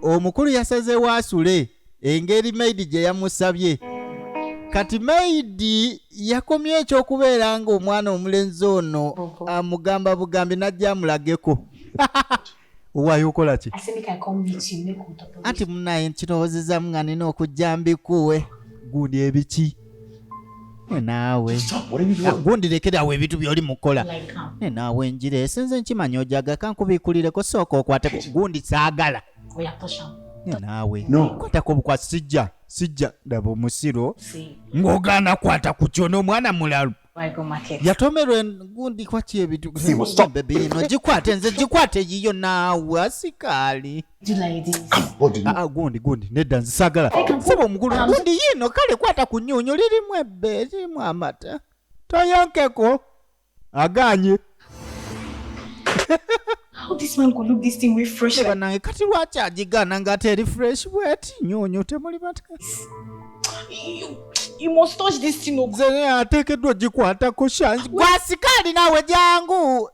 omukulu yasazeewo asule engeri maidi gye yamusabye. Kati maidi yakomye ekyokubeera ng'omwana omulenzi ono amugamba bugambi najja amulageko. Owaayo okola ki? Ati munaye nkirowoozezaamu nga nina okujja mbikuwe. Gundi ebiki? Naawe gundi lekerawo ebintu by'oli mukola. Naawe njira esenze nkimanya ojaga kankubiikulireko sooka okwateko. Gundi saagala. Naawe kwatako bukwasi sijja ndaba omusiro ng'ogaana kwata ku kyo n'omwana mulalu yatomerwe gundi kwaki ebintu bebe ino gikwate nze gikwate yiyo naawe asikaali gundi nedda nzisagala saba omukulu gundi yino kale kwata ku nnyonyo lirimu ebbe lirimu amata toyonkeko aganye. How this man could look this thing with fresh like nange kati lwaki agigana ng'ate eri fresh bweti nnyonyo temuli mata. You must touch this thing. Nze ateekeddwa gikwatako shanji gwasikaali naawe jangu.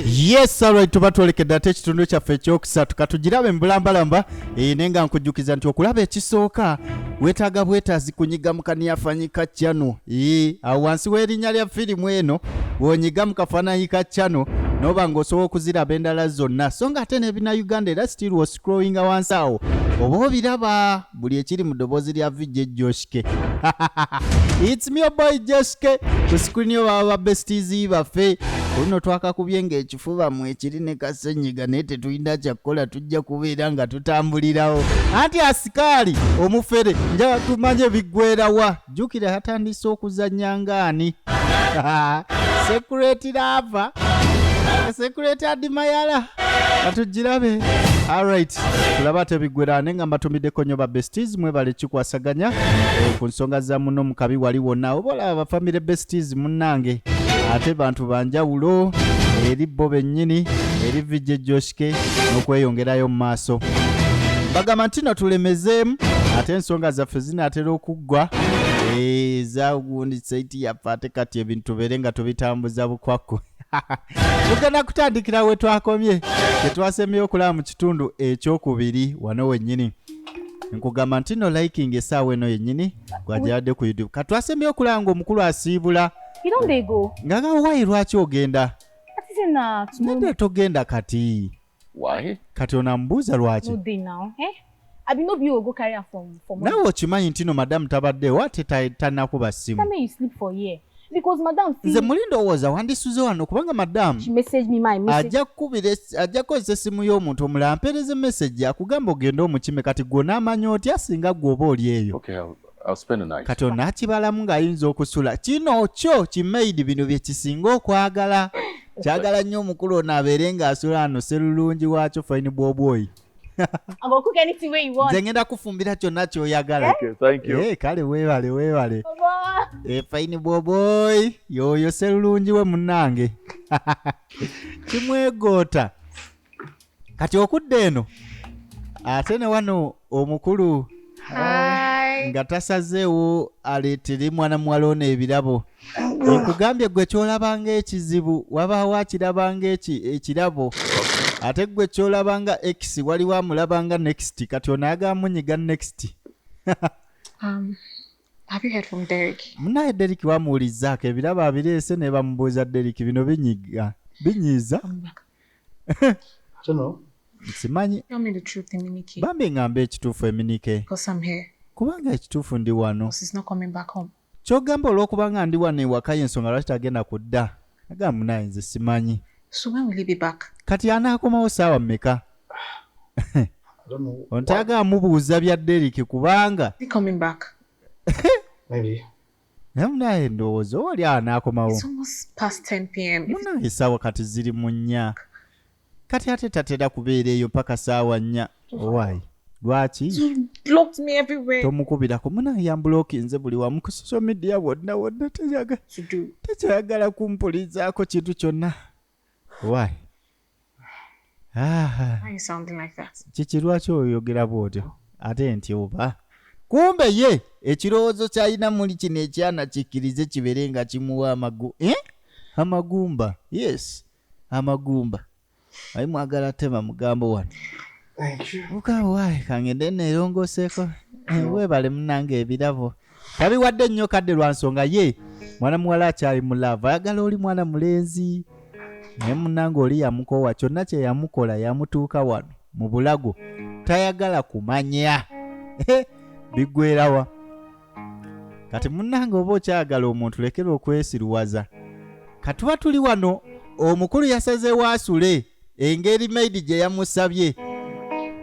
Yes, alright, tuba twelekedde ate ekitundu kyaffe ekyokusatu katugirabe mbulambalamba naye nga nkujjukiza nti okulaba ekisooka weetaaga bwetaazi kunyiga mu kaniyafanyi ka channel. Awo wansi w'erinnya lya firimu eno bw'onyiga mu kafaananyi ka channel n'oba ng'osobola okuziraba endala zonna so nga ate n'ebina Uganda era still was scrolling wansi awo oba obiraba buli ekiri mu ddoboozi lya VJ Joshke. It's me your boy Joshke ku screen yo baba besties baffe olino twakakubye ng'ekifuba mu ekiri ne kasenyiga naye tetulina kyakukola tujja kubeera nga tutambulirawo anti asikaali omufere njala tumanye biggwerawa jjukira yatandise okuzannya ngaani Security lava Security adimayala atugirabe. Alright, tulaba tebiggwera nga mbatumiddeko nnyo ba besties mwebale kikwasaganya ku nsonga za muno mukabi wali wonna obola ba family besties munnange ate bantu banjawulo eri bo bennyini eri VJ Joshke n'okweyongerayo mu maaso. Bagamba nti no tulemezeemu ate ensonga zaffe zinaatera okuggwa zagundi saiti yaffe ate kati ebintu tubeere nga tubitambuza bukwakku. Tugenda kutandikira we twakomye tetwasemyeyo okulaba mu kitundu ekyokubiri wano wennyini. Nkugamba nti no liking essaawa eno yennyini gwagiradde ku YouTube katwasemyeyo okulaba ng'omukulu asiibula. Ngaga wayi lwaki ogenda? Nende togenda kati. Why? Kati onambuuza lwaki? Nawe okimanyi nti no madamu tabaddewo ate tannakuba ssimu. Because madam nze mulindowooza wandisuze wano kubanga madamu ajja kukozesa essimu y'omuntu omulala ampeereza message akugamba ogenda omukime kati gw'onaamanya otya singa gw'oba oli eyo. I'll spend a night. Kati onaakibalamu ng'ayinza okusula kino kyo kimaidi bino bye kisinga okwagala kyagala nnyo omukulu ono abeere ng'asula ano serulungi waakyo fine bwobwoyi. I'm gonna cook anything where you want. Nze ngenda kufumbira kyonna ky'oyagala. Okay, thank you. Kale weewale. Fine boy yoyo serulungi we munnange. Kimwegoota. Kati okudde eno ate ne wano omukulu nga tasazeewo aleetere mwana muwala ono ebirabo. Nkugambye gwe kyolabanga ekizibu wabaawo akirabanga ekirabo ate gwe kyolabanga X waliwo amulabanga next kati onaaga munyiga next. Have you heard from Derek? Munaye Derek wamuwulizzaako ebirabo abireese ne bamubuuza Derek bino binyiiza. Simanyi. Tell me the truth, Eminike. Bambi ngamba ekituufu Eminike. Because I'm here. Kubanga ekituufu ndi wano. He's not coming back home. Kyogamba olw'okubanga ndi wano ewaka y'ensonga lwaki tagenda kudda. Agamba munaye nze simanyi. So when will he be back? Kati anaakomawo saawa mmeka? Ontaaga amubuuza bya Derek kubanga. Is he coming back? Maybe. Munaye ndowooza oli anaakomawo. It's almost past 10 p.m. Munaye saawa kati ziri mu 4. Kati ate tatera kubeera eyo paka saawa 4. Why? Lwaki? You blocked me everywhere. Tomukubirako munaye yambulookinze buli wamu ku social media wonna tekyayagala kumpulizaako kintu kyonna. Why? Why are you sounding like that? Kiki lwaki oyogera bw'otyo ate nti oba kumbe ye ekirowoozo kyalina muli kino ekyana kikkirize kibeere nga kimuwa amagumba. Yes, amagumba. Ayi mwagala tema mugambo wano. Thank you. Ukawaye kangende nerongoseeko. Weebale munnange ebirabo. Tabiwadde nnyo kadde lwa nsonga ye. Mwana muwala akyali mu lava ayagala oli mwana mulenzi. Naye munnange oli yamukoowa kyonna kye yamukola yamutuuka wano mu bulago. Tayagala kumanya. Biggwerawa. Kati munnange oba okyagala omuntu lekera okwesiruwaza. Katuba tuli wano omukulu yasazeewo asule engeri Maidi gye yamusabye.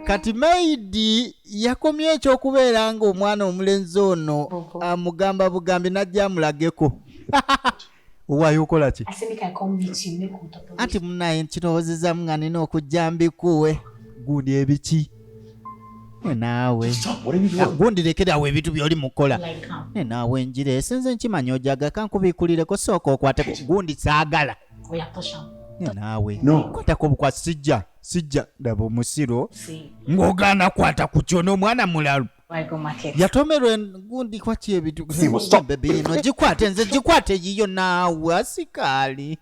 Kati Maidi yakomye ekyokubeera nga omwana omulenzi ono amugamba bugambi najja amulageko. Owayo okola ki? Anti munaye nkirowoozezaamu nga nina okujja mbikuwe. Gundi ebiki? Naawe gundi lekerawo ebintu by'oli mukola. Naawe njira esenze nkimanya ojaga kankubiikulireko sooka okwateko. Gundi saagala. Naawe kwatako obukwasi sijja ndaba omusiro ng'ogaana kwata ku kyo n'omwana mulalu yatomerwa gundi kwaki ebintu bebe ino gikwate nze gikwate yiyo naawe asikaali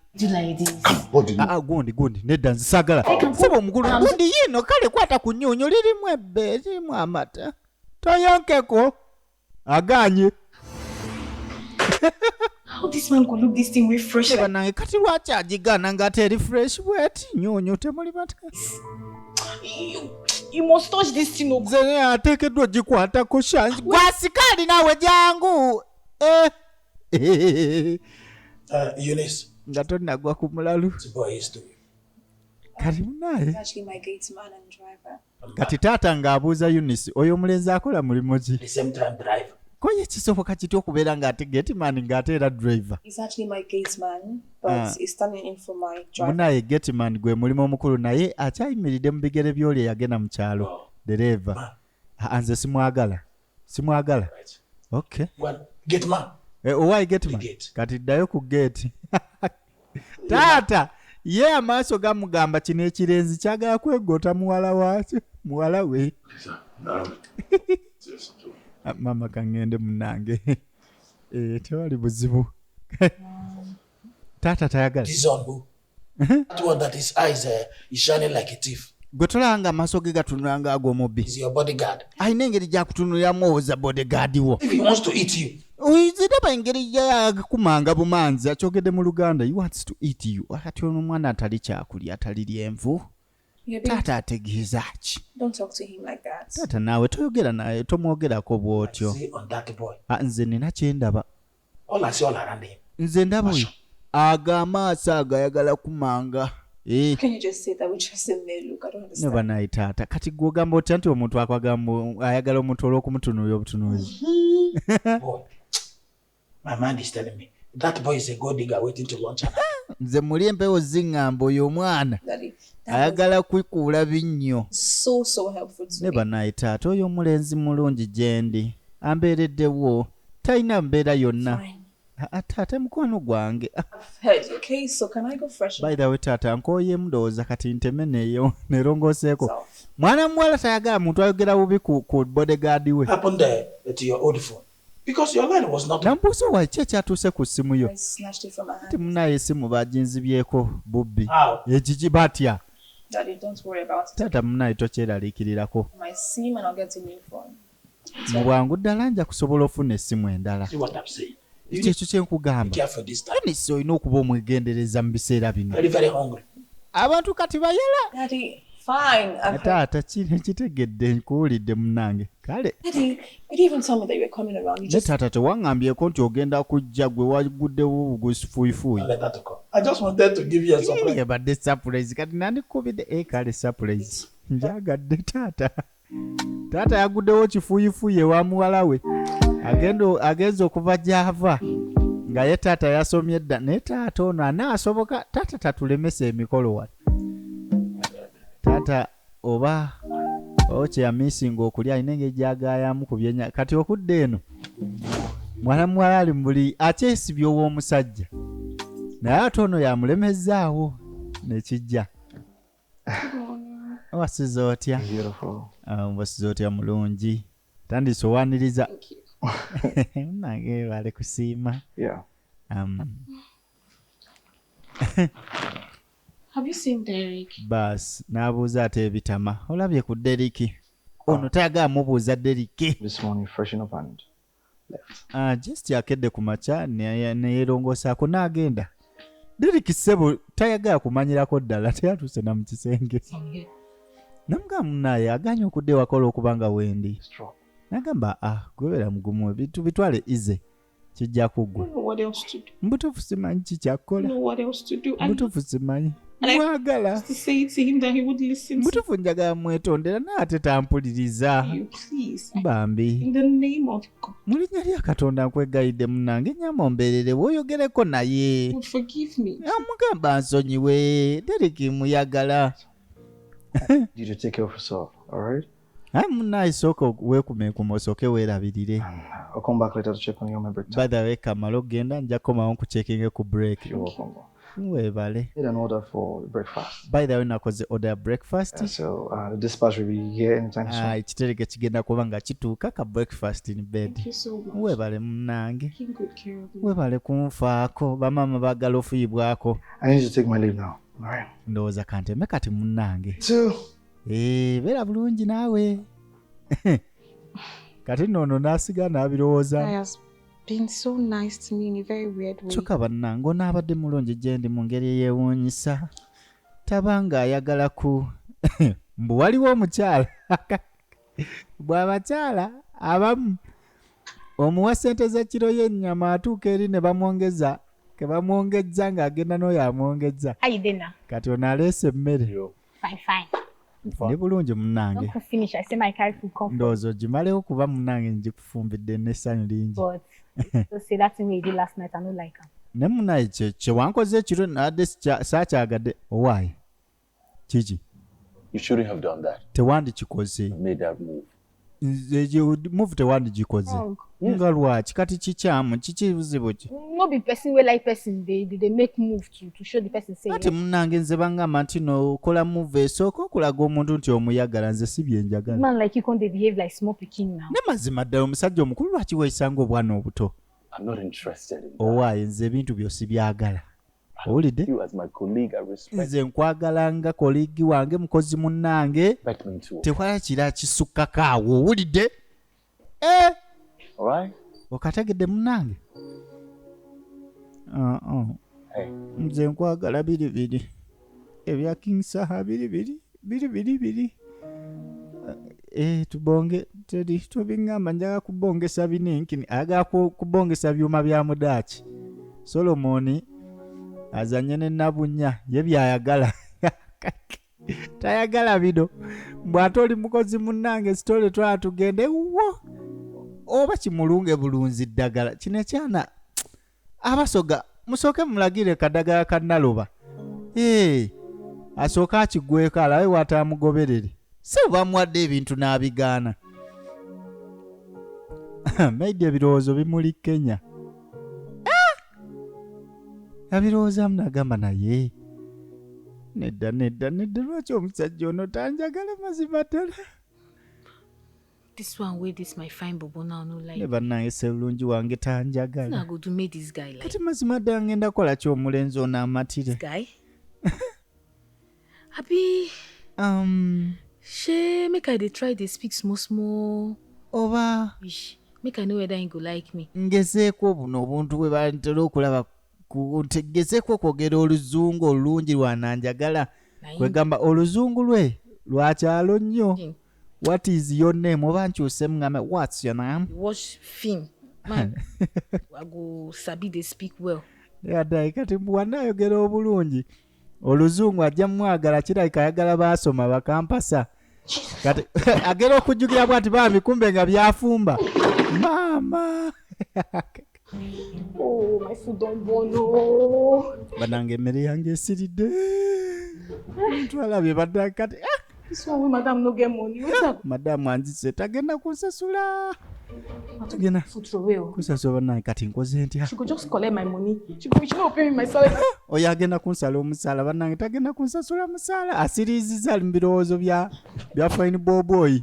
gundi nedda nze saagala saba omukulu gundi yino kale kwata ku nnyonyo lirimu ebbe lirimu amata toyonkeko aganye. How this man could look this thing with fresh like nange kati lwaki agigana nga teri fresh bweti nyonyo temuli mata. You must touch this thing. Nze ateekeddwa gikwatako shanji gwasikaali naawe jangu. Eunice. Nga tonnagwa ku mulalu. The boy is doing. Kati munaye. Actually my gatesman and driver. Kati taata ng'abuuza Eunice oyo omulenzi akola mulimu ki? The same time driver. Koye kisoboka kitya okubeera ng'ate gateman ng'ate era driver? He's actually my gatesman, but he's standing in for my driver. Munaye gateman gwe mulimu omukulu naye akyayimiridde mu bigere by'oli eyagenda mu kyalo. Dereva. Nze simwagala. Right. Okay. Well, gate man. Owaye gateman? Kati ddayo ku gate. Taata ye amaaso gamugamba kino ekirenzi kyagala kwegoota muwala we. Mama kangende munange. Tewali buzibu. Tata tayagala. This on who? That one that his eyes is shining like a thief. Gotolanga amaso ge gatunulanga ag'omubbi. Is your bodyguard. Ayina engeri gy'akutunuliramu owoza bodyguard wo. If he wants to eat you. Oyiziraba engeri gy'akumanga bumanzi akyogedde mu Luganda. He wants to eat you. Ati ono omwana atali kyakulya atali lyenvu. Tata ategeeza ki? Don't talk to him like that. Tata naawe toyogera naye tomwogerako bw'otyo. See on that boy. Nze nina kye ndaba. All I see all around him. Nze ndaba oyo ag'amaaso agayagala kumanga. Can you just say that we trust him? Look, I don't understand. Neba naye taata kati gw'ogamba otya nti omuntu akwagamba ayagala omuntu olw'okumutunuulira obutunuuzi. Boy, my mind is telling me that boy is a gold digger waiting to launch her. Nze muli empewo ziŋŋamba oyo omwana Daddy, ayagala kwikuula binnyo. so helpful to Neba me. naye taata oyo omulenzi mulungi gye ndi ambeereddewo talina mbeera yonna. Fine. Taata mukwano gwange. I've heard your case, so can I go fresh? By the way taata nkooyemu ndowooza kati nteme nerongoseeko. So, Mwana muwala tayagala muntu ayogera bubi ku bodyguard we. Happened to your old phone? Because your line was not. Nambuuza wa ki ekyatuuse ku ssimu yo? I snatched it from my Ti hand. munaye essimu baginzibyeko bubbi. How? Ekiki batya? Daddy, don't worry about it. Taata munaye tokyeraliikirirako. My SIM and I'll get a new phone. Mu bwangu ddala nja kusobola ofuna essimu endala. See what I'm saying? You need Kyekyo kye to be nkugamba. careful this time. Eunice olina okuba omwegendereza mu biseera bino. Very, very hungry. Abantu kati bayala. Daddy, fine. I've heard. Taata kitegedde nkuwulidde munnange. Kale. Daddy, you didn't even tell me that you were coming around. You Ne just taata tewaŋŋambyeko nti ogenda kujja gwe waguddewo bugufuuyifuuyi. I'll let that go. I just wanted to give you a surprise. Yabadde surprise kati nandikubidde kale surprise. Njagadde taata. Taata yaguddewo kifuuyifuuyi ewa muwala we. Agenza okuva gy'ava. Nga ye taata yasomye dda. Naye taata ono anaasoboka. Taata tatulemesa emikolo wano. Taata oba kye yamisinga okulya alina engeri gy'agaayamu ku byenya. Kati okudda eno mwana muwala ali mu buli akyesibye ow'omusajja. Naye ate ono yamulemezzaawo nekijja. Wasize otya? Beautiful. Wasize otya mulungi. Tandise owaniriza. Nange bale kusiima. Yeah. Have you seen Derek? Bas n'abuuza ate ebitama olabye ku Deriki ono tayagala mubuuza Deriki. This morning, freshen up and left. Just yakedde ku makya neyerongosaako n'agenda. Deriki ssebo tayagala kumanyirako ddala teyatuuse na mu kisenge. Namugamba munnaye aganye okudde wakola okubanga wendi. Nagamba gwebera mugumu ebintu bitwale ize kijja kuggwa. Mbutuufu simanyi kikyakola. Mbutuufu simanyi. Mwagala. Mbutuufu njagala mwetondera n'ate tampuliriza. Bambi. Mu linnya lya Katonda nkwegayidde munnange nyama ombeerere bw'oyogereko naye. Amugamba nsonyiwe Deriki muyagala. You to take care of yourself, all right? Munnaye sooka weekumeekuma osooke weerabirire. I'll come back later to check on you on my break time. By the way, kamala ogenda nja kukomawo nkucekinge ku break. You're welcome. Weebale. Made an order for breakfast. By the way, nakoze order ya breakfast. Yeah, so the dispatch will be here anytime soon. Ekitereke kigenda kuba nga kituuka ka breakfast in bed. Thank you so much. Weebale munnange. Taking good care of me. Weebale kunfaako bamaama baagala ofuyibwako. I need to take my leave now. All right. Ndowooza kanteme kati munnange. Two. Beera bulungi naawe. Kati nno n'asiga n'abirowooza. has been so nice to me in a very weird way. Kyokka bannange onaabadde mulungi gye ndi mu ngeri eyeewuunyisa. Tabanga ayagala ku mbu waliwo omukyala bw'abakyala abamu omuwa ssente z'ekiro y'ennyama atuuka eri ne bamwongeza ke bamwongezza ng'agenda n'oyo amwongezza. How you doing now? Kati ono aleese emmere. Fine. Ndi bulungi munnange. Don't finish. I say my carry food come. Ndowooza ogimalewo kuba munnange ngikufumbidde n'essanyu lingi. But so say that thing we did last night, I don't like him. Ne munnaye kye wankoze ekiro nadde saakyagadde owaayi. Kiki? You shouldn't have done that. Tewandikikoze. You made that move. Move tewandikikoze. Nga lwaki kati kikyamu kiki buzibu ki? No be person wey like person they make move to show the person say. Ati munnange nze bangamba nti no kola move esooka okulaga omuntu nti omuyagala nze si byenjagala. Man like you can't behave like small pikin now. Ne mazima ddala omusajja omukulu lwaki weesanga obwana obuto? I'm not interested in that. Owaaye nze ebintu byosi byagala. Owulidde? You as my colleague, I respect. Nze nkwagala nga koligi wange mukozi munnange. Respect me too. Tewala kira kisukkako awo owulidde? All right? Okategedde munnange? Hey. Nze nkwagala biri. Ebya King Saha biri. Tubonge tedi tubingamba njaga kubongesa bininkini aga kubongesa byuma bya mudachi. Solomoni azanye ne nabunya ye byayagala. Tayagala bido. Bw'ate oli mukozi munnange story twala tugende wo. Oba kimulunge bulunzi ddagala. Kino kyana abasoga musooke mulagire kadagala kannaloba. Asooka akigweko alawe watamugoberere. Se bamuwadde ebintu n'abigaana. Maidi ebirowoozo bimuli Kenya. Abirowooza munagamba naye. Nedda lwaki omusajja ono tanjagala mazima ddala. This one way this my fine bobo now no like. Ne bannange sserungi wange tanjagala. I go to meet this guy like. Kati mazima ddala ngenda kola ki omulenzi ono amatire? Guy? Happy. She make I dey try dey speak small. Oba Make I know whether he go like me. Ngezeeko buno obuntu bwe bantera okulaba ngezeeko okwogera oluzungu olulungi lwananjagala. Kwegamba oluzungu lwe lwakyalo nnyo. What is your name? Oba nkyuse mungame what's your name? Watch film. Man, I go sabi dey speak well. Yadde kati bw'anayogera obulungi oluzungu ajja mwagala kirabika ayagala baasoma bakampasa. Kati agera okujjukira bw'ati bambi kumbe nga byafumba. Mama. Oh, my food don't bono. Banange emmere yange esiridde. Twalabye badde kati. This one, madam, no get money. What's up? Madam anzise tagenda kunsasula. Tagenda Food for real. kunsasula banange kati nkoze ntya. She could just collect my money. She not pay me my salary. Oyo agenda kunsala omusaala banange tagenda kunsasula musaala. Asiriiziza mu birowoozo bya fine boy.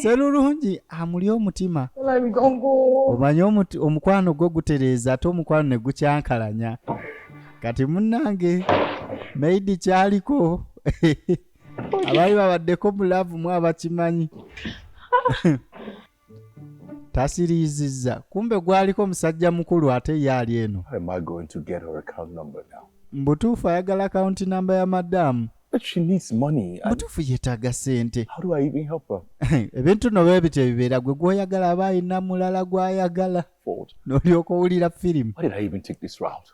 Serulungi amuli omutima. Salary gone go. Omanye omukwano gwo gutereeza ate omukwano ne gukyankalanya. Kati munnange Maidi kyaliko. Abaali babaddeko mu laavu mu abakimanyi. Tasiriizizza. Kumbe gwaliko omusajja mukulu ate yaali eno. How am I going to get her account number now? Mbutuufu ayagala account number ya madaamu. But she needs money. And Mbutuufu yeetaaga ssente. how do I even help her? Ebintu no bwe bityo bibeera gwe gw'oyagala aba alina mulala gw'ayagala. Fault. N'olyoka owulira firimu. Why did I even take this route?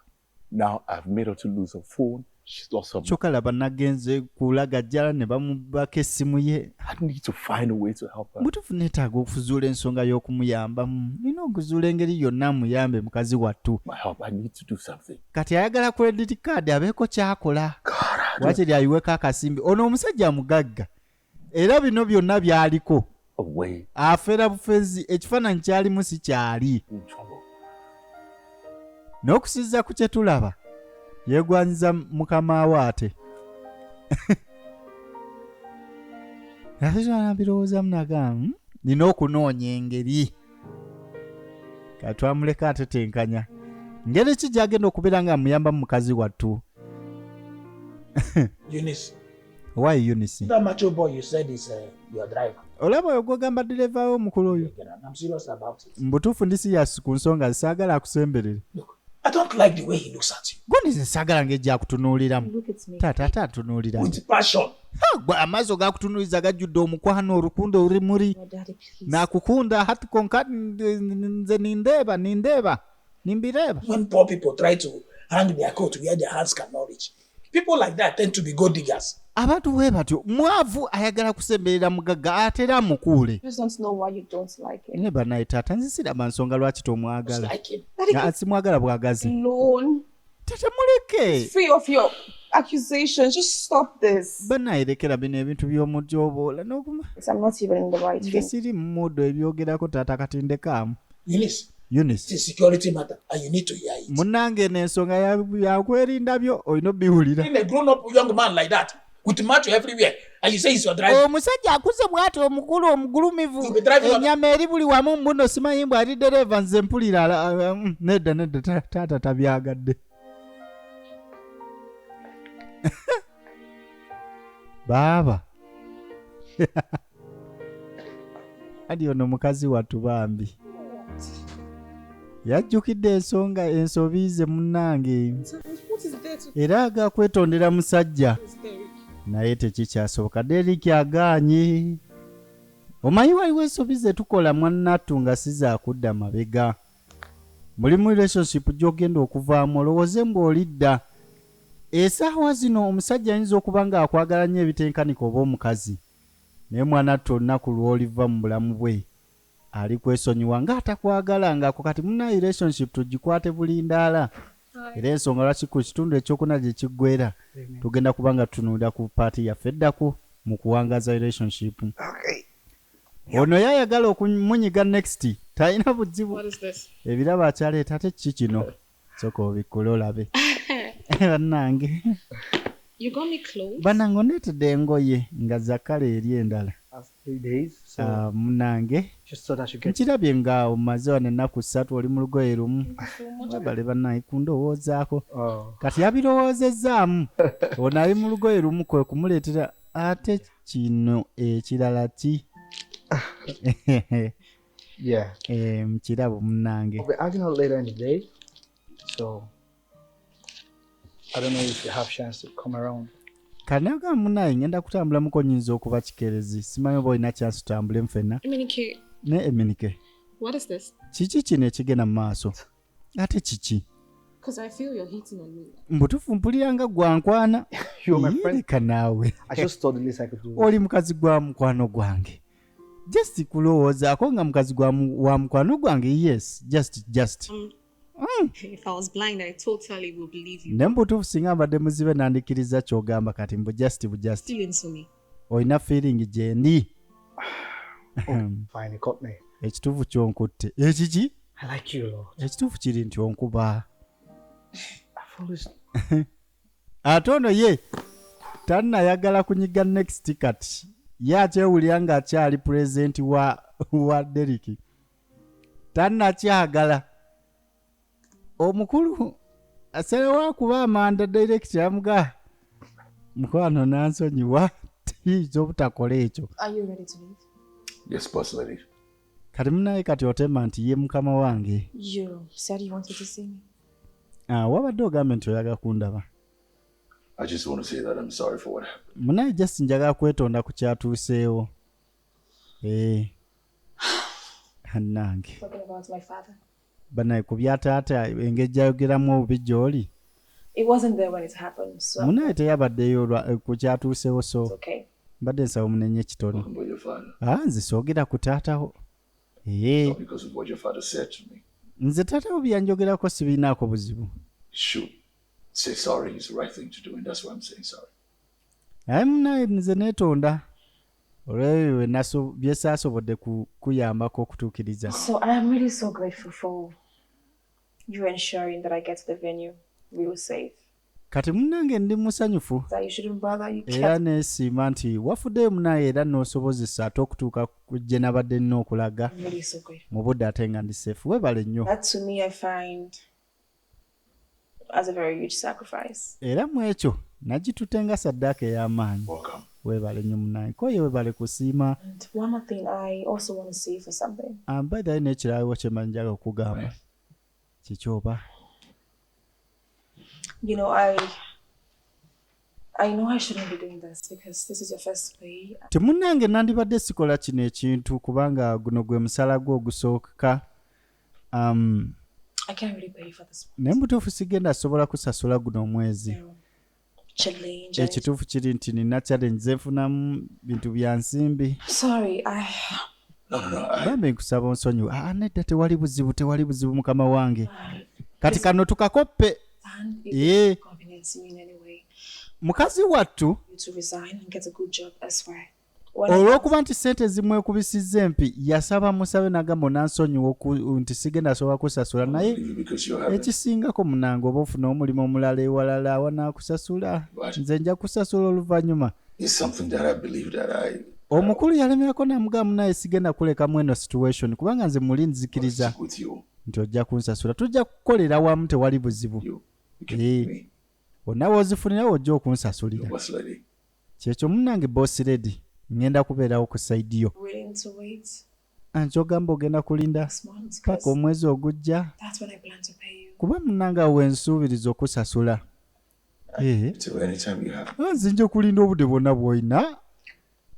Now I've made her to lose her phone. She's lost her. Kyokka laba nagenze kulagajjala ne bamubako essimu ye. I need to find a way to help her. Mbutuufu neetaaga okuzuula ensonga y'okumuyambamu. Nina okuzuula engeri yonna amuyambe mukazi wattu. My help. I need to do something. Kati ayagala credit card abeeko ky'akola. Wakiri ayiweko akasimbi. Ono omusajja mugagga. Era bino byonna byaliko. Away. Afeera bufezi ekifaananyi kyalimu si kyali. In trouble. N'okusiza ku kye tulaba yeegwanyiza mukama we ate. Ate kyona birowoozamu nagamba nina okunoonya engeri. Kati twamuleka atetenkanya. Ngeri ki gy'agenda okubeera nga amuyamba mu mukazi wattu? Eunice, Why Eunice? that macho boy you said is your driver. Olaba oyo gw'ogamba direva we omukulu oyo. I'm serious about it. Mbutuufu ndi serious ku nsonga saagala akusemberere. Look, I don't like the way he looks at you. Gonize saagala ng'ejja akutunuuliramu. Look at me. Taata atunuuliramu. With passion. Gwe amaaso g'akutunuuliza gajjudde omukwano olukundo olumuri. Oh, Daddy, please. Nakukunda hati konka nze nindeeba nimbireeba. When poor people try to hang their coat where their hands cannot reach, people like that tend to be gold diggers. Abantu bwe batyo mwavu ayagala kusemberera mugagga atera amukuule. I just don't know why you don't like it. Ne banaye taata nze siraba nsonga lwaki It's tomwagala. like him. Daddy, Simwagala bwagazi. alone. Tata muleke. Free of your accusations. Just stop this. Banaye lekera bino ebintu by'omujoobola n'okuma. I'm not even in the right Nze thing. siri mu mmodo ebyogerako taata katindekaamu. Eunice, Eunice. it's a security matter and you need to hear it. Munnange n'ensonga yakwerinda byo olina obbiwulira. In a grown-up young man like that, with macho everywhere, and you say he's your driver. Omusajja akuze bw'ati omukulu omugulumivu. You'll be driving on- Ennyama eri buli wamu mbuno simanyi mbw ali dereeva nze mpulira nedda taata tabyagadde. Baaba. Adi ono mukazi wattu bambi. Yajjukidde ensonga ensobi ze munnange. What is there to Era agakwetondera musajja. is there? Naye tekikyasoboka. Derrick agaanye. Omanyi waliwo ensobi ze tukola mwannattu nga sizaakudda mabega. Mulimu relationship gy'ogenda okuvaamu olowooze ng'olidda. Essaawa zino omusajja ayinza okuba ng'akwagala nnyo ebitenkanika oba omukazi. Naye mwannattu olunaku lw'oliva mu bulamu bwe. Ali kwesonyiwa ng'atakwagala ng'ako kati muna relationship tugikwate bulindaala. Era ensonga lwaki ku kitundu ekyokuna gye kiggwera tugenda kubanga tutunuulira ku paati yaffe eddako mu kuwangaza relationship. Ono yayagala okumunyiga next talina buzibu. What is this? Ebirabo akyaleeta ate kiki kino soka obikkule olabe. Bannange You got me clothes? bannange oneetedde engoye nga za kkala eri endala. Past 3 days, so Munnange just so that you get. nkirabye nga omaze wano ennaku 3 oli mu lugoye lumu. Webale bannange kundowoozaako. Oh, Kati yabirowoozezzaamu. Ono ali mu lugoye lumu kwe kumuleetera ate kino ekirala ki? yeah. Mukirabo munnange. I'll be acting out later in the day, so I don't know if you have chance to come around. Kanaga munaye ngenda kutambulamuko nnyinza okuba kikerezi. Simanyi oba olina chance tutambulemu ffenna. Eminike, Ne Eminike. what is this? Kiki kino ekigenda mu maaso? Ate kiki? Because I feel you're hitting on me. Mbutuufu mpulira nga gwankwana. You're my friend. Leka naawe. I just thought the least I could do. Oli mukazi gwa mukwano gwange. Just kulowoozaako nga mukazi wa mukwano gwange. Yes, just. If I was blind, I totally would believe you. Ne mbutuufu singa mbadde muzibe nandikiriza ky'ogamba kati mbu just. Feelings for me. Olina feeling gye ndi. Fine, you caught me. Ekituufu ky'onkutte. Ekiki? I like you a lot. Ekituufu kiri nti onkuba. I've always. Ate ono ye tannayagala kunyiga next kati. Ye akyewulira ng'akyali present wa Derrick. Tannakyagala. Omukulu asalawo akuba amanda direct yamuga mukwano nansonyiwa tiyinza obutakola ekyo. Are you ready to leave? Yes, boss lady. Kati munaye kati otema nti ye mukama wange. You said you wanted to see me. Wabadde ogambe nti oyagala kundaba. I just want to say that I'm sorry for what happened. Munaye just njagala kwetonda ku kyatuuseewo. Hannange. Talking about my father. Banaye ku byataata engeri gyayogeramu obubi gy'oli. It wasn't there when it happened, so Munaye teyabaddeyo ku kyatuuseewo it's so okay. mbadde nsaba munenye ekitono. About your father. Nze soogera ku taatawo. Not because of what your father said to me. Nze taatawo byanjogerako sibiinaako buzibu. Shoot. Say sorry is the right thing to do, and that's why I'm saying sorry. Aye munaye nze neetonda. Olwebyo bye saasobodde kuyambako okutuukiriza. So I am really so grateful for you ensuring that I get to the venue real safe. Kati munnange ndi musanyufu. That you shouldn't bother. You Era kept neesiima nti wafuddeyo munaye era n'osobozesa ate okutuuka ku gye nabadde nnina okulaga I'm really so grateful. mu budde ate nga ndi seefu. Weebale nnyo. That to me I find as a very huge sacrifice. Era mu ekyo nagitutte nga saddaaka ey'amaanyi. Welcome. Weebale nnyo munaye. Koye weebale kusiima. And one more thing, I also want to say for something. By the way n'ekiraawo kye mba njagala okugamba. Kikyoba. You know, I know I shouldn't be doing this because this is your first pay. Temunnange nandibadde sikola kino ekintu kubanga guno gwe musala gwo ogusooka. I can't really pay for this one. Naye mutuufu sigenda sobola kusasula guno omwezi. Challenge. Ekituufu kiri nti nina challenge zenfunamu bintu bya nsimbi. Sorry, No. Bambi nkusaba onsonyiwe. Nedda tewali buzibu mukama wange. Kati kano tukakoppe. and Yeah. it's inconveniencing you in any way. Mukazi wattu You to resign and get a good job elsewhere. olw'okuba nti ssente zimwekubisizza empi yasaba musabe n'agamba onansonyiwa nti sigenda asobola kusasula naye Because you're having ekisingako munange oba ofuna omulimu omulala ewalala awanaakusasula Right. nze nja kusasula oluvannyuma. it's something that I believe that Omukulu yalemerako n'amugamba naye sigenda kulekamu eno situation kubanga nze muli nzikiriza stick with you. nti ojja kunsasula tujja kukolera wamu tewali buzibu. You can Eh. me. Bonna bw'ozifunirawo ojja okunsasulira. Boss lady. Kyekyo munnange boss lady ngenda kubeerawo ku side yo. willing to wait Ankyogamba ogenda kulinda 6 months paka because omwezi ogujja that's when I plan to pay you. kuba munnange awo wensuubiriza okusasula. Till anytime you have. Nze nja kulinda obudde bwonna bw'olina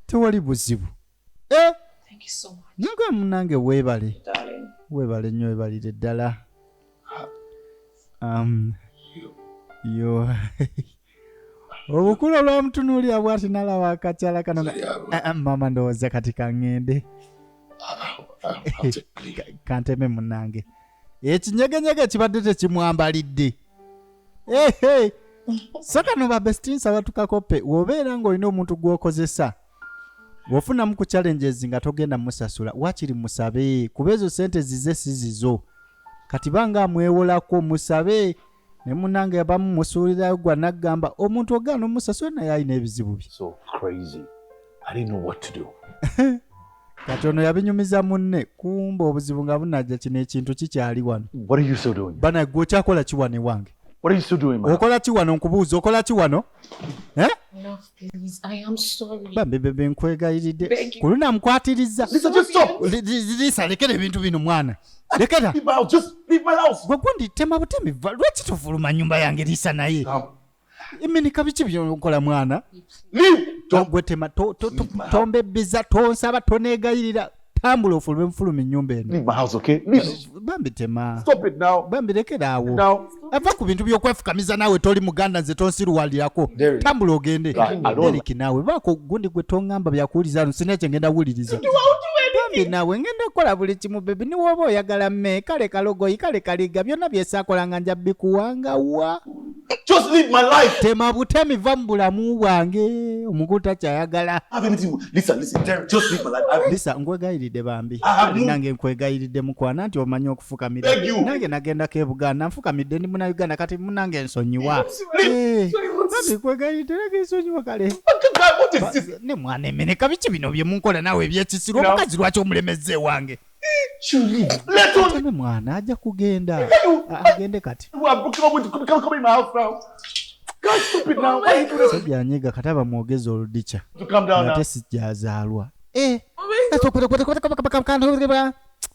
tewali buzibu. Thank you so much, Naga munnange weebale. darling. Weebale nnyo weebalire ddala. Yo obukulu olwamutunuulira bw'ati nalaba akakyala kano mama ndowooza kati kaŋŋende I'll take leave. kanteme munnange ekinyegenyege kibadde tekimwambalidde. So kano babestinsa batukakoppe wobeera ng'olina omuntu gw'okozesa bw'ofunamu ku challenges nga togenda musasula wakiri musabe kuba ezo sente zize sizizo kati banga amwewolako musabe ne munnange yabamu musuulirayo gwa naggamba omuntu ogaana omusasula naye alina ebizibu bye. So crazy. I didn't know what to do. Kati ono yabinyumiza munne kumba obuzibu nga bunajja kino ekintu kikyali wano. What are you still doing? Bana gwe okyakola ki wano ewange? What are you still doing, man? Okola ki wano nkubuuza okola ki wano? Love, please. I am sorry. Bambebe nkwegayiridde kuluna mukwatiriza. Lisa, just stop. Lisa lekera ebintu bino mwana. Lekera. Leave my house. Just leave my house. Gwe gundi tema butemi lwaki tofuluma nyumba yange Lisa naye. Eminika biki byonkola mwana? Leave. Gwe tema tombebbiza tonsaba toneegayirira tambula ofulume mufuluma ennyumba eno. Leave my house, okay? Leave. Bambi tema. Stop it now. Bambi lekera awo. Now. Ava ku bintu by'okwefukamiza naawe toli muganda nze tonsiruwalirako. Tambula ogende. I don't- Deriki naawe baako gundi gwe tongamba byakuwuliriza ano sinna kye ngenda wuuliriza. Bambi naawe ngenda kukola buli kimu bebi ni woba oyagala mme kale kalogoyi kale kaliga byonna byesaakolanga nja bikuwangawa. Just leave my life. Tema butemi va mu bulamu bwange omukulu takyayagala. Have anything. Listen. Terry, just leave my life. Lisa nkwegayiridde bambi. no. Nange nkwegayiridde mukwana nti omanyi okufukamira. Beg you. Nange nagendako e Buganda nfukamidde ndi Munnayuganda kati munnange ensonyiwa. Bambi nkwegayiridde nange ensonyiwa kale. What is this? Ne mwana emeneka biki bino bye munkola naawe ebyekisiro omukazi lwaki omulemezza ewange. You leave. Let us. Teme mwana ajja kugenda. Agende kati. I'm broken up with. Come in my house now. God, stop it now. Why you do this? Sebyanyiga kataba mwogeza oludicha. To calm down now. Ate sijazaalwa.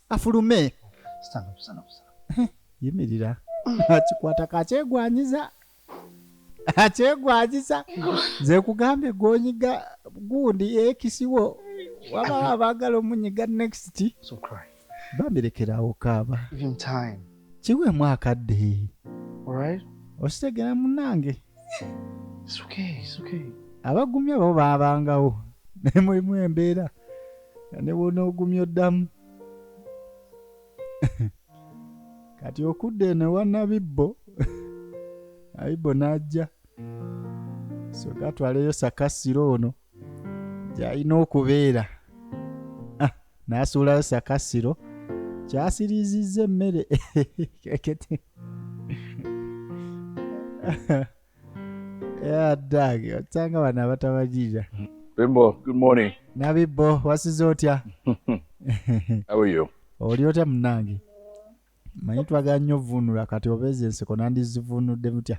Afulume. Stand up, stand up, stand up. Yimirira. Akikwata kakyegwanyiza. Akyegwanyiza. Nze kugambe gonyiga gundi ekisiwo. Waba abagala omunyiga next. So cry. Bambirekerawo kaaba. Give him time. Kiwe mwakadde. Alright? Ositegera munange. It's okay, it's okay. Abagumya bo babangawo. Ne mulimu embeera. Ne wona ogumya oddamu. Kati okudde ne wanabibbo. Abibbo n'ajja. So gatwaleyo Sakasiro ono. Gy'alina okubeera. N'asuulayo Sakasiro. Kyasiriizizza emmere. Dagi, otanga bano abatabajija. Bimbo, good morning. Nabibbo, wasize otya? How are you? Oli otya munange? Manyi twagala nnyo vvuunula kati obeeza enseko nandizivvuunudde mutya.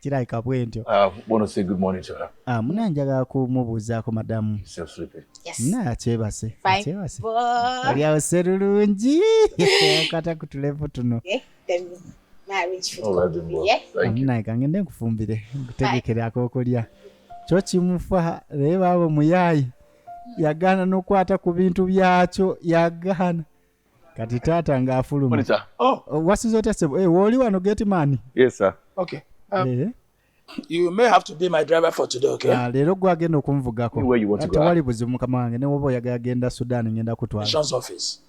Kirabika bwentyo. I want to say good morning to her. Munange njagala kumubuuzaako madamu. Still sleeping. Naye akyebase. Fine. Akyebase. Boy. Oli awo serulungi. Kata ku tulevu tuno. All right, Bimbo. Thank you. Munange kangende nkufumbire. Nkutegekere akookolya. Kyo kimufa leba abo muyaayi. Yagaana n'okwata ku bintu byakyo. Yagaana. Kati taata ng'afuluma. Morning, sir. Oh, Wasize otya sebo? Wooli wano gate man. yes, sir. Okay. You may have to be my driver for today, okay? Leero gwagenda okunvugako. Anywhere you want to go. Tewali buzibu mukama wange ne woba oyagala genda Sudan ngenda kutwala. Sean's office.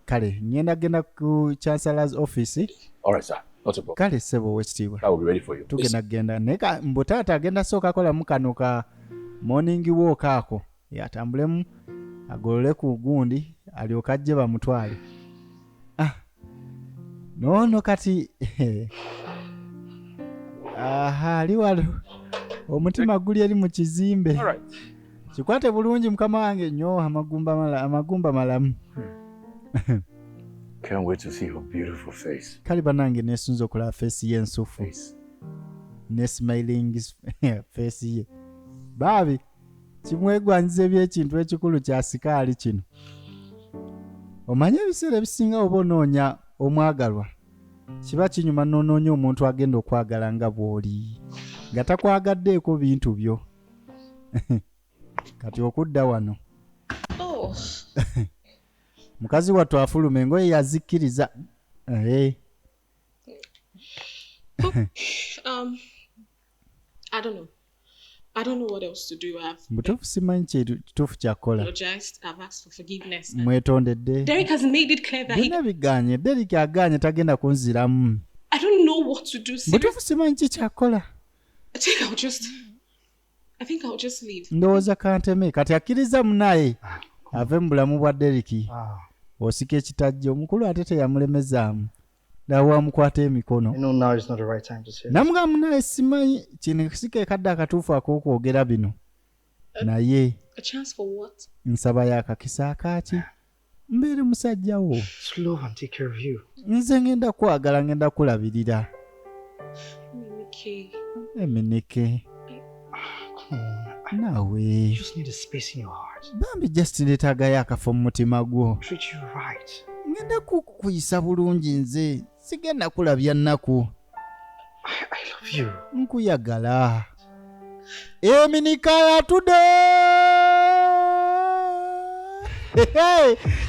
Kale ngenda genda ku Chancellor's office. All right, sir. Not a problem. Kale sebo wekitiibwa. I will be ready for you. Tugenda genda neka mbu taata agenda sooka kolamu kano ka morning walk ako. Yatambulemu agolole ku gundi alyoka ajje bamutwale. Nono kati ali walo omutima guli eri mu kizimbe. All right. Kikwate bulungi mukama wange nnyo amagumba malamu. Can't wait to see her beautiful face. Kali banange nesunza okulaba face ye ensufu. Face. Ne smiling face ye. Babi kimwegwanyiza ebyekintu ekikulu kya sikaali kino. Omanye ebiseera ebisinga oba onoonya omwagalwa. Kiba kinyuma n'onoonya omuntu agenda okwagala nga bw'oli. Nga takwagaddeeko bintu byo. Kati okudda wano. Oh, Mukazi wattu afuluma engoye yazikkiriza. I don't know what else to do. I've Butuufu simanyi kituufu kyakola. apologized. I've asked for forgiveness. Mwetondedde. Derek has made it clear that he. Byonna biganye. Derek aganye tagenda kunziramu. I don't know what to do. Butuufu simanyi ki kyakola. I think I'll just leave. Ndowooza kanteme kati akkiriza munaye ave mu bulamu bwa Derek. Osika ekitajja omukulu ate teyamulemezaamu. Dawa amukwata emikono. I know now is not the right time to say that. Namugamba munaye simanyi kino kisika ekadde akatuufu ak'okwogera bino. Naye A chance for what? nsaba y'akakisa akaaki. Mbeere musajja wo. Slow and take care of you. Nze ngenda kwagala ngenda kulabirira. Okay. Emineke. Come on. Naawe. You just need a space in your heart. Bambi just neetaagayo akafo mu mutima gwo. Treat you right. Ngenda kukuyisa bulungi nze. Sigenda kulabya nnaku. I love you. Nkuyagala. Eminika yatudde.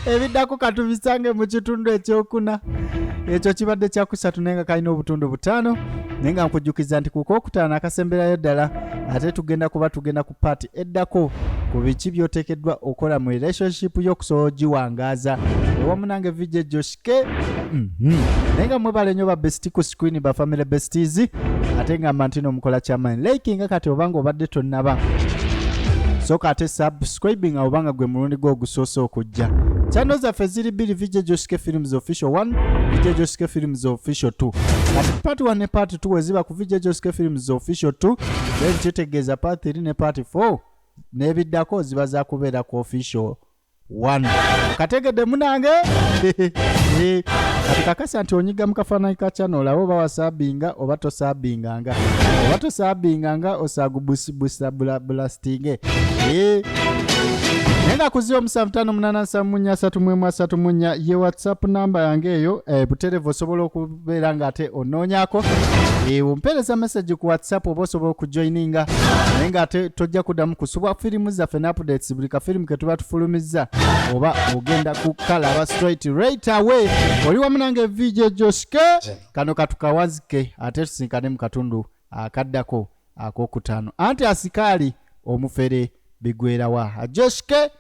Ebiddako katubisange mu kitundu ekyokuna. Ekyo kibadde kyakusatu naye nga kalina obutundu butaano. Naye nga nkujjukiza nti ku Kwokutaano akasemberayo ddala ate tugenda ku paati eddako ku biki by'oteekeddwa okola mu relationship y'okusobola ogiwangaaza. Ewamu nange VJ Joshke. Naye nga mwebale nnyo ba bestie ku screen ba family besties ate nga mantino mukola kyamaanyi. Like nga kati obanga obadde tonnaba. Soka ate subscribing obanga gwe mulundi gwo ogusoose okujja. Channel zaffe ziri bbiri VJ Joshke Films Official 1, VJ Joshke Films Official 2. Kati part 1 ne part 2 weziba ku VJ Joshke Films Official 2, then kitegeeza part 3 ne part 4 n'ebiddako ziba za kubeera ku Official 1. Kategedde munange? kati kakasa nti onyiga mu kafaananyi ka channel olabe oba wasaabinga oba tosaabinganga oba tosaabinganga osaagubusibusa bulastinge nenga kuzio 758833 ye WhatsApp namba yange eyo buterevu osobola okubeera nga ate onoonyako ompereza message ku WhatsApp oba osobola okujoininga naye nga ate tojja kuddamu kusubwa firimu zaffe ne updates buli kafirimu ke tuba tufulumizza oba ogenda kukalaba straight right away oli wamu nange VJ Joshke kano katukawazike ate tusinkane mu katundu akaddako ak'okutaano anti asikaali omufere bigwerawa Joshke